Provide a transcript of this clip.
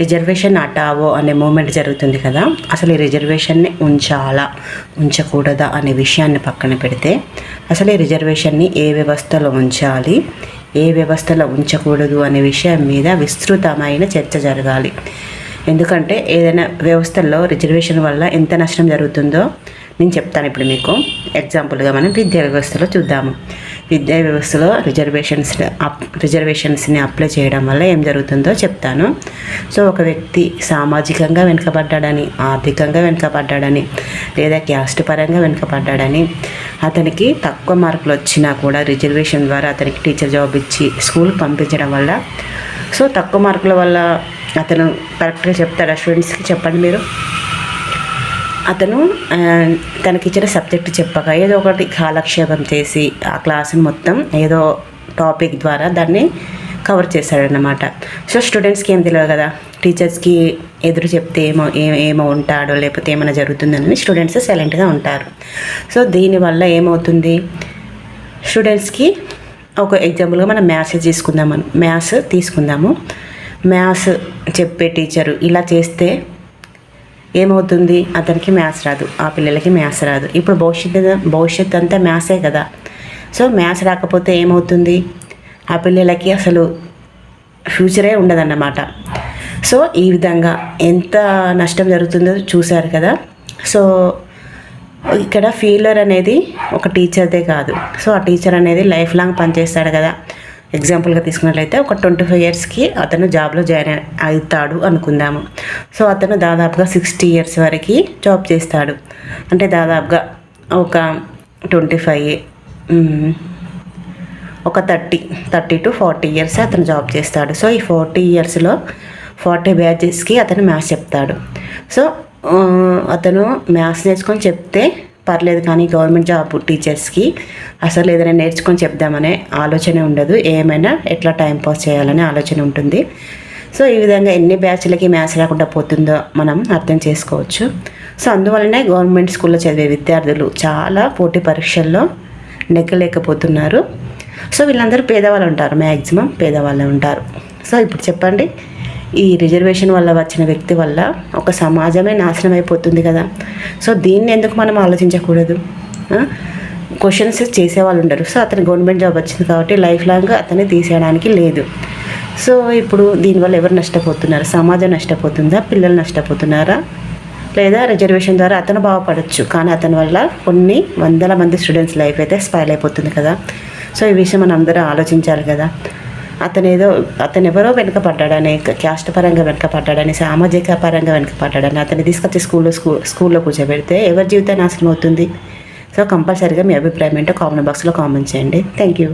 Reservation హటావో అనే moment జరుగుతుంది కదా. అసలు ఈ రిజర్వేషన్ని ఉంచాలా ఉంచకూడదా అనే విషయాన్ని పక్కన పెడితే అసలు ఈ రిజర్వేషన్ని ఏ వ్యవస్థలో ఉంచాలి, ఏ వ్యవస్థలో ఉంచకూడదు అనే విషయం మీద విస్తృతమైన చర్చ జరగాలి. ఎందుకంటే ఏదైనా వ్యవస్థల్లో రిజర్వేషన్ వల్ల ఎంత నష్టం జరుగుతుందో నేను చెప్తాను ఇప్పుడు మీకు. ఎగ్జాంపుల్గా మనం విద్యా వ్యవస్థలో చూద్దాము. విద్యా వ్యవస్థలో రిజర్వేషన్స్ని అప్లై చేయడం వల్ల ఏం జరుగుతుందో చెప్తాను. సో ఒక వ్యక్తి సామాజికంగా వెనుకబడ్డాడని, ఆర్థికంగా వెనుకబడ్డాడని, లేదా క్యాస్ట్ పరంగా వెనుకబడ్డాడని అతనికి తక్కువ మార్కులు వచ్చినా కూడా రిజర్వేషన్ ద్వారా అతనికి టీచర్ జాబ్ ఇచ్చి స్కూల్కి పంపించడం వల్ల, సో తక్కువ మార్కుల వల్ల అతను కరెక్ట్గా చెప్తాడా స్టూడెంట్స్కి? చెప్పండి మీరు. అతను తనకిచ్చిన సబ్జెక్టు చెప్పక ఏదో ఒకటి కాలక్షేపం చేసి ఆ క్లాసుని మొత్తం ఏదో టాపిక్ ద్వారా దాన్ని కవర్ చేశాడనమాట. సో స్టూడెంట్స్కి ఏం తెలియదు కదా, టీచర్స్కి ఎదురు చెప్తే ఏమో ఉంటాడో లేకపోతే ఏమైనా జరుగుతుందని స్టూడెంట్స్ సైలెంట్గా ఉంటారు. సో దీనివల్ల ఏమవుతుంది, స్టూడెంట్స్కి ఒక ఎగ్జాంపుల్గా మనం మ్యాథ్స్ తీసుకుందాము. మ్యాథ్స్ చెప్పే టీచరు ఇలా చేస్తే ఏమవుతుంది, అతనికి మ్యాథ్స్ రాదు, ఆ పిల్లలకి మ్యాథ్స్ రాదు. ఇప్పుడు భవిష్యత్తు అంతా మ్యాథ్సే కదా. సో మ్యాథ్స్ రాకపోతే ఏమవుతుంది, ఆ పిల్లలకి అసలు ఫ్యూచరే ఉండదన్నమాట. సో ఈ విధంగా ఎంత నష్టం జరుగుతుందో చూశారు కదా. సో ఇక్కడ ఫెయిల్యూర్ అనేది ఒక టీచర్దే కాదు. సో ఆ టీచర్ అనేది లైఫ్ లాంగ్ పనిచేస్తాడు కదా. ఎగ్జాంపుల్గా తీసుకున్నట్లయితే ఒక 25 ఇయర్స్కి అతను జాబ్లో జాయిన్ అవుతాడు అనుకుందాము. సో అతను దాదాపుగా 60 ఇయర్స్ వరకు జాబ్ చేస్తాడు. అంటే దాదాపుగా ఒక 25 ఒక 30 to 40 ఇయర్స్ అతను జాబ్ చేస్తాడు. సో ఈ 40 ఇయర్స్లో 40 బ్యాచెస్కి అతను మ్యాథ్స్ చెప్తాడు. సో అతను మ్యాథ్స్ నేర్చుకొని చెప్తే పర్లేదు, కానీ గవర్నమెంట్ జాబ్ టీచర్స్కి అసలు ఏదైనా నేర్చుకొని చెప్దామనే ఆలోచన ఉండదు. ఏమైనా ఎట్లా టైంపాస్ చేయాలనే ఆలోచన ఉంటుంది. సో ఈ విధంగా ఎన్ని బ్యాచ్లకి మ్యాథ్స్ రాకుండా పోతుందో మనం అర్థం చేసుకోవచ్చు. సో అందువల్లనే గవర్నమెంట్ స్కూల్లో చదివే విద్యార్థులు చాలా పోటీ పరీక్షల్లో నెగ్గలేకపోతున్నారు. సో వీళ్ళందరూ పేదవాళ్ళు ఉంటారు, మ్యాక్సిమం పేదవాళ్ళే ఉంటారు. సో ఇప్పుడు చెప్పండి, ఈ రిజర్వేషన్ వల్ల వచ్చిన వ్యక్తి వల్ల ఒక సమాజమే నాశనం అయిపోతుంది కదా. సో దీన్ని ఎందుకు మనం ఆలోచించకూడదు? క్వశ్చన్స్ చేసేవాళ్ళు ఉండరు. సో అతను గవర్నమెంట్ జాబ్ వచ్చింది కాబట్టి లైఫ్ లాంగ్ అతన్ని తీసేయడానికి లేదు. సో ఇప్పుడు దీనివల్ల ఎవరు నష్టపోతున్నారు? సమాజం నష్టపోతుందా, పిల్లలు నష్టపోతున్నారా? లేదా రిజర్వేషన్ ద్వారా అతను బాగుపడవచ్చు, కానీ అతని వల్ల కొన్ని వందల మంది స్టూడెంట్స్ లైఫ్ అయితే స్పాయిల్ అయిపోతుంది కదా. సో ఈ విషయం మనం అందరూ ఆలోచించాలి కదా. అతను ఎవరో వెనుకపడ్డాడని, క్యాస్ట్ పరంగా వెనుకపడ్డాడని, సామాజిక పరంగా వెనుకపడ్డాడని అతన్ని తీసుకొచ్చి స్కూల్లో కూర్చోబెడితే ఎవరి జీవితం నాశనం అవుతుంది? సో కంపల్సరీగా మీ అభిప్రాయం ఏంటో కామెంట్ బాక్స్లో కామెంట్ చేయండి. Thank you.